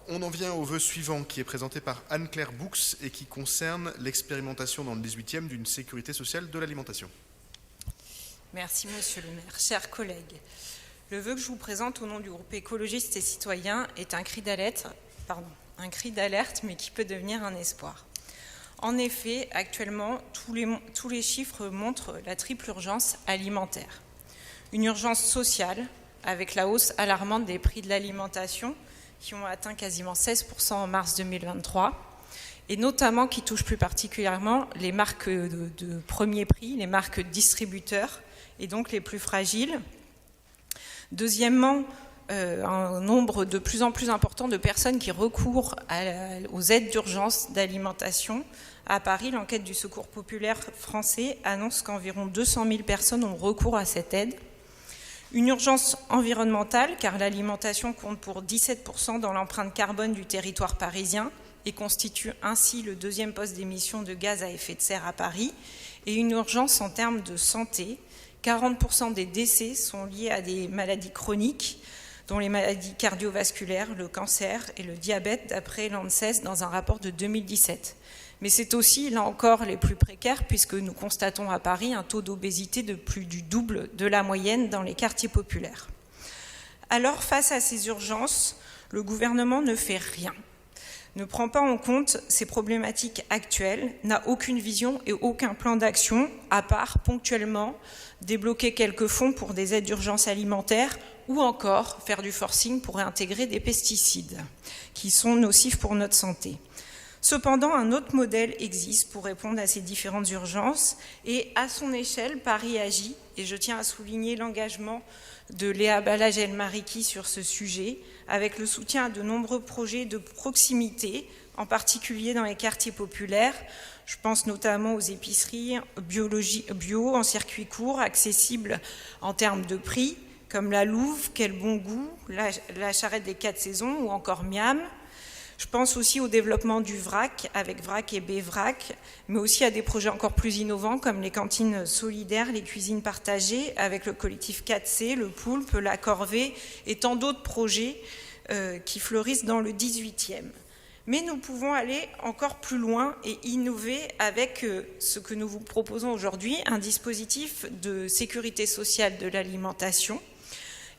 on en vient au vœu suivant qui est présenté par Anne-Claire Boux et qui concerne l'expérimentation dans le 18e d'une sécurité sociale de l'alimentation. Merci Monsieur le maire. Chers collègues, le vœu que je vous présente au nom du groupe écologiste et citoyen est un cri d'alerte, mais qui peut devenir un espoir. En effet, actuellement, tous les chiffres montrent la triple urgence alimentaire. Une urgence sociale, avec la hausse alarmante des prix de l'alimentation, qui ont atteint quasiment 16% en mars 2023, et notamment qui touche plus particulièrement les marques de premier prix, les marques distributeurs, et donc les plus fragiles. Deuxièmement, un nombre de plus en plus important de personnes qui recourent aux aides d'urgence d'alimentation. À Paris, l'enquête du Secours populaire français annonce qu'environ 200 000 personnes ont recours à cette aide. Une urgence environnementale, car l'alimentation compte pour 17% dans l'empreinte carbone du territoire parisien et constitue ainsi le deuxième poste d'émissions de gaz à effet de serre à Paris. Et une urgence en termes de santé, 40% des décès sont liés à des maladies chroniques, dont les maladies cardiovasculaires, le cancer et le diabète, d'après l'ANSES dans un rapport de 2017. Mais c'est aussi, là encore, les plus précaires, puisque nous constatons à Paris un taux d'obésité de plus du double de la moyenne dans les quartiers populaires. Alors, face à ces urgences, le gouvernement ne fait rien, ne prend pas en compte ces problématiques actuelles, n'a aucune vision et aucun plan d'action, à part ponctuellement débloquer quelques fonds pour des aides d'urgence alimentaire ou encore faire du forcing pour réintégrer des pesticides qui sont nocifs pour notre santé. Cependant, un autre modèle existe pour répondre à ces différentes urgences et à son échelle, Paris agit, et je tiens à souligner l'engagement de Léa Balage-Elmariki sur ce sujet, avec le soutien à de nombreux projets de proximité, en particulier dans les quartiers populaires. Je pense notamment aux épiceries bio en circuit court, accessibles en termes de prix, comme la Louve, Quel Bon Goût, la Charrette des 4 saisons ou encore Miam. Je pense aussi au développement du vrac avec Vrac et Bévrac, mais aussi à des projets encore plus innovants comme les cantines solidaires, les cuisines partagées avec le collectif 4C, le Poulpe, la Corvée et tant d'autres projets qui fleurissent dans le 18e. Mais nous pouvons aller encore plus loin et innover avec ce que nous vous proposons aujourd'hui, un dispositif de sécurité sociale de l'alimentation,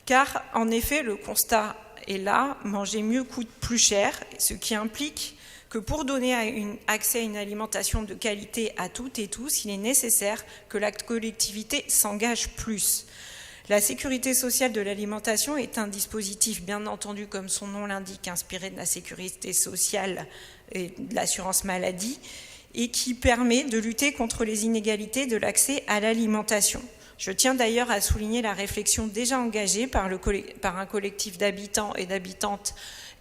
car en effet le constat est là, manger mieux coûte plus cher, ce qui implique que pour donner accès à une alimentation de qualité à toutes et tous, il est nécessaire que la collectivité s'engage plus. La sécurité sociale de l'alimentation est un dispositif, bien entendu, comme son nom l'indique, inspiré de la sécurité sociale et de l'assurance maladie, et qui permet de lutter contre les inégalités de l'accès à l'alimentation. Je tiens d'ailleurs à souligner la réflexion déjà engagée par un collectif d'habitants et d'habitantes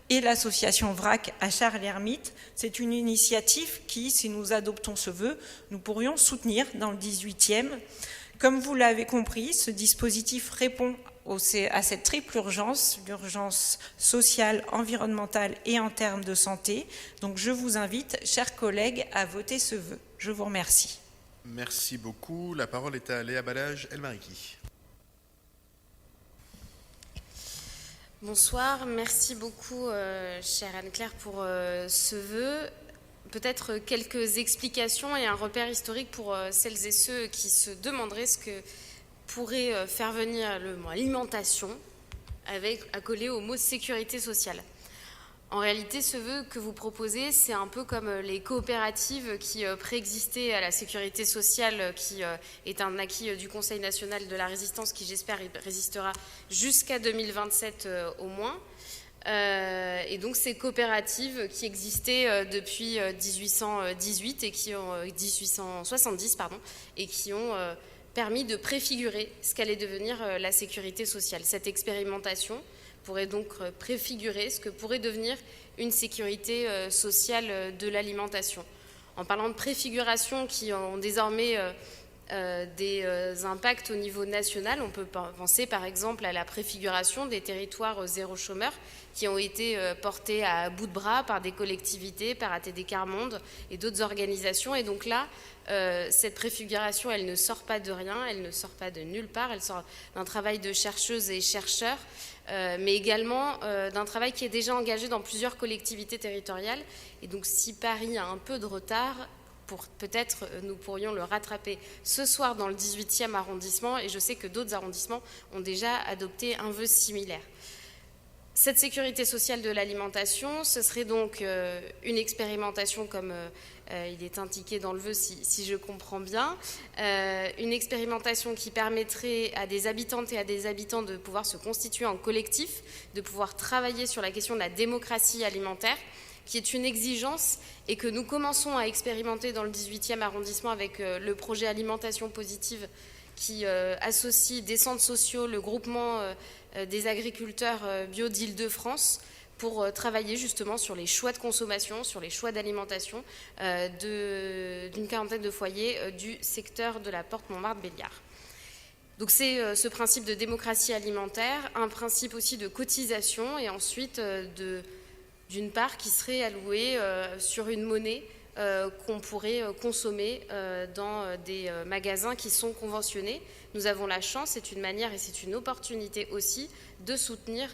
et l'association VRAC à Charles-Hermite. C'est une initiative qui, si nous adoptons ce vœu, nous pourrions soutenir dans le 18e. Comme vous l'avez compris, ce dispositif répond à cette triple urgence, l'urgence sociale, environnementale et en termes de santé. Donc je vous invite, chers collègues, à voter ce vœu. Je vous remercie. Merci beaucoup. La parole est à Léa Balage-Elmariki. Bonsoir, merci beaucoup, chère Anne-Claire, pour ce vœu. Peut-être quelques explications et un repère historique pour celles et ceux qui se demanderaient ce que pourrait faire venir le mot alimentation accolé au mot sécurité sociale. En réalité, ce vœu que vous proposez, c'est un peu comme les coopératives qui préexistaient à la sécurité sociale, qui est un acquis du Conseil national de la résistance, qui j'espère résistera jusqu'à 2027 au moins. Et donc ces coopératives qui existaient depuis 1818 et qui ont 1870 et qui ont permis de préfigurer ce qu'allait devenir la sécurité sociale. Cette expérimentation pourrait donc préfigurer ce que pourrait devenir une sécurité sociale de l'alimentation. En parlant de préfiguration qui ont désormais des impacts au niveau national. On peut penser par exemple à la préfiguration des territoires zéro chômeur qui ont été portés à bout de bras par des collectivités, par ATD Quart Monde et d'autres organisations. Et donc là, cette préfiguration, elle ne sort pas de rien, elle ne sort pas de nulle part, elle sort d'un travail de chercheuses et chercheurs, mais également d'un travail qui est déjà engagé dans plusieurs collectivités territoriales. Et donc si Paris a un peu de retard, peut-être nous pourrions le rattraper ce soir dans le 18e arrondissement, et je sais que d'autres arrondissements ont déjà adopté un vœu similaire. Cette sécurité sociale de l'alimentation, ce serait donc une expérimentation comme il est indiqué dans le vœu, si je comprends bien, une expérimentation qui permettrait à des habitantes et à des habitants de pouvoir se constituer en collectif, de pouvoir travailler sur la question de la démocratie alimentaire, qui est une exigence et que nous commençons à expérimenter dans le 18e arrondissement avec le projet Alimentation Positive qui associe des centres sociaux, le groupement des agriculteurs bio d'Île-de-France pour travailler justement sur les choix de consommation, sur les choix d'alimentation d'une quarantaine de foyers du secteur de la Porte Montmartre-Béliard. Donc c'est ce principe de démocratie alimentaire, un principe aussi de cotisation et ensuite d'une part qui serait allouée sur une monnaie qu'on pourrait consommer dans des magasins qui sont conventionnés. Nous avons la chance, c'est une manière et c'est une opportunité aussi de soutenir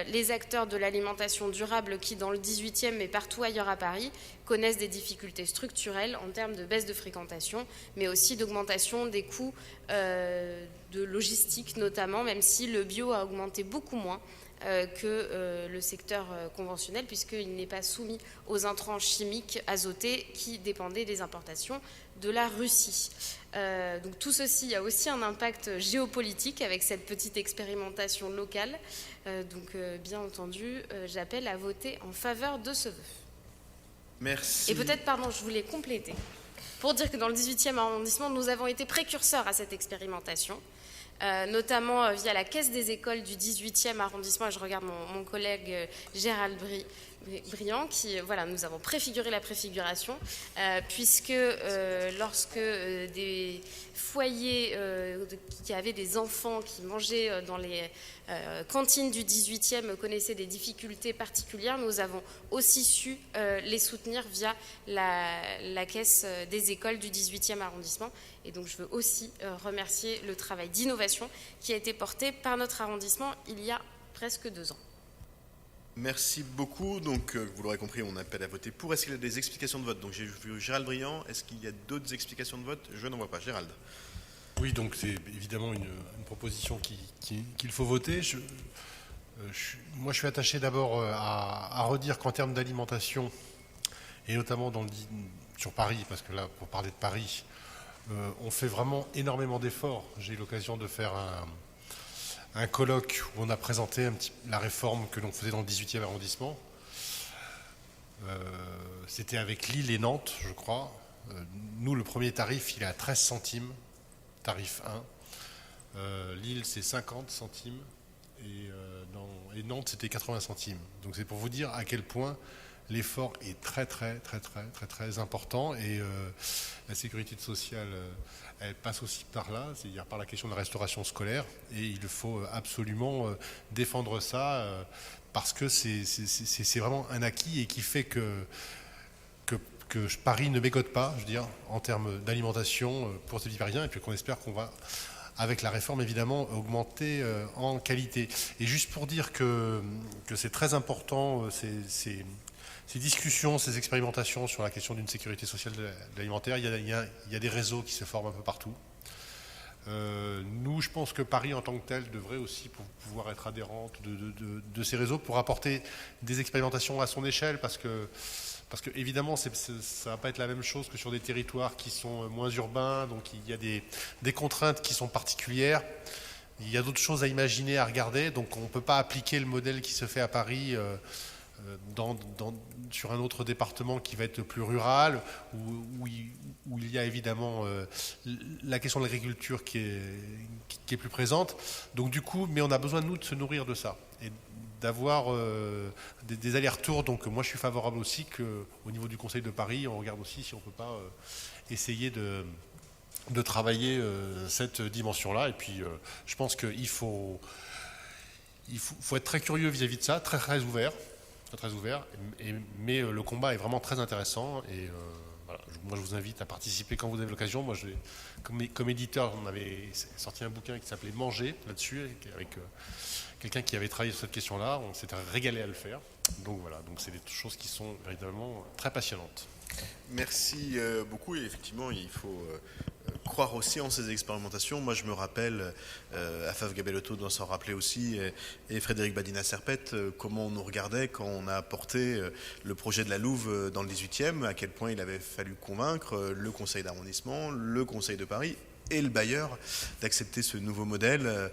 les acteurs de l'alimentation durable qui, dans le 18e et partout ailleurs à Paris, connaissent des difficultés structurelles en termes de baisse de fréquentation, mais aussi d'augmentation des coûts de logistique notamment, même si le bio a augmenté beaucoup moins que le secteur conventionnel, puisqu'il n'est pas soumis aux intrants chimiques azotés qui dépendaient des importations de la Russie. Donc tout ceci a aussi un impact géopolitique avec cette petite expérimentation locale. Donc bien entendu, j'appelle à voter en faveur de ce vœu. Merci. Et peut-être, pardon, je voulais compléter, pour dire que dans le 18e arrondissement, nous avons été précurseurs à cette expérimentation. Notamment via la Caisse des écoles du 18e arrondissement, et je regarde mon collègue Gérald Briand, qui, voilà, nous avons préfiguré la préfiguration, puisque lorsque des foyers qui avaient des enfants qui mangeaient dans les cantines du 18e connaissaient des difficultés particulières, nous avons aussi su les soutenir via la Caisse des écoles du 18e arrondissement. Et donc je veux aussi remercier le travail d'innovation qui a été porté par notre arrondissement il y a presque 2 ans. Merci beaucoup. Donc, vous l'aurez compris, on appelle à voter pour. Est-ce qu'il y a des explications de vote? Donc, j'ai vu Gérald Briand. Est-ce qu'il y a d'autres explications de vote? Je n'en vois pas. Gérald. Oui, donc c'est évidemment une proposition qu'il faut voter. Moi, je suis attaché d'abord à redire qu'en termes d'alimentation, et notamment sur Paris, parce que là, pour parler de Paris, on fait vraiment énormément d'efforts. J'ai eu l'occasion de faire un colloque où on a présenté la réforme que l'on faisait dans le 18e arrondissement. C'était avec Lille et Nantes, je crois. Nous, le premier tarif, il est à 13 centimes, tarif 1. Lille, c'est 50 centimes et Nantes, c'était 80 centimes. Donc c'est pour vous dire à quel point l'effort est très important et la sécurité sociale, elle passe aussi par là, c'est-à-dire par la question de la restauration scolaire et il faut absolument défendre ça parce que c'est vraiment un acquis et qui fait que Paris ne bégote pas, je veux dire, en termes d'alimentation pour ces Parisiens et puis qu'on espère qu'on va, avec la réforme évidemment, augmenter en qualité. Et juste pour dire que c'est très important, ces discussions, ces expérimentations sur la question d'une sécurité sociale de l'alimentaire, il y a des réseaux qui se forment un peu partout. Nous, je pense que Paris en tant que tel devrait aussi pouvoir être adhérente de ces réseaux pour apporter des expérimentations à son échelle parce que évidemment, ça ne va pas être la même chose que sur des territoires qui sont moins urbains, donc il y a des contraintes qui sont particulières. Il y a d'autres choses à imaginer, à regarder, donc on ne peut pas appliquer le modèle qui se fait à Paris sur un autre département qui va être plus rural, où il y a évidemment la question de l'agriculture qui est plus présente. Donc du coup, mais on a besoin, nous, de se nourrir de ça et d'avoir des allers-retours. Donc moi, je suis favorable aussi qu'au niveau du Conseil de Paris, on regarde aussi si on ne peut pas essayer de travailler cette dimension-là. Et puis, je pense qu'il faut être très curieux vis-à-vis de ça, très, très ouvert. Très ouvert, mais le combat est vraiment très intéressant et voilà, moi je vous invite à participer quand vous avez l'occasion. Moi, comme éditeur, on avait sorti un bouquin qui s'appelait Manger là-dessus, avec quelqu'un qui avait travaillé sur cette question-là. On s'était régalé à le faire. Donc voilà, donc c'est des choses qui sont véritablement très passionnantes. Merci beaucoup, et effectivement il faut croire aussi en ces expérimentations. Moi je me rappelle, Afaf Gabellotto doit s'en rappeler aussi, et Frédéric Badina-Serpette, comment on nous regardait quand on a porté le projet de la Louve dans le 18e, à quel point il avait fallu convaincre le conseil d'arrondissement, le conseil de Paris et le bailleur d'accepter ce nouveau modèle,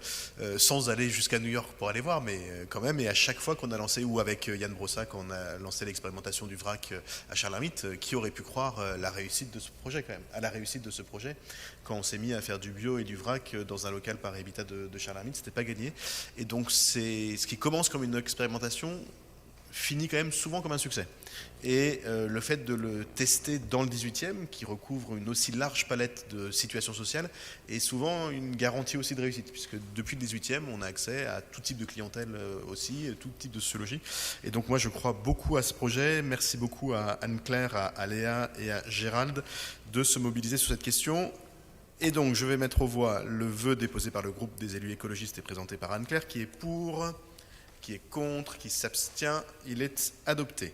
sans aller jusqu'à New York pour aller voir, mais quand même. Et à chaque fois qu'on a lancé, ou avec Yann Brossa, quand on a lancé l'expérimentation du vrac à Charles-Hermite, qui aurait pu croire la réussite de ce projet quand même, à la réussite de ce projet, quand on s'est mis à faire du bio et du vrac dans un local par habitat de Charles-Hermite, c'était pas gagné. Et donc c'est ce qui commence comme une expérimentation finit quand même souvent comme un succès. Et le fait de le tester dans le 18e, qui recouvre une aussi large palette de situations sociales, est souvent une garantie aussi de réussite, puisque depuis le 18e, on a accès à tout type de clientèle aussi, tout type de sociologie. Et donc moi, je crois beaucoup à ce projet. Merci beaucoup à Anne-Claire, à Léa et à Gérald de se mobiliser sur cette question. Et donc, je vais mettre aux voix le vœu déposé par le groupe des élus écologistes et présenté par Anne-Claire, qui est pour... Qui est contre, qui s'abstient, il est adopté.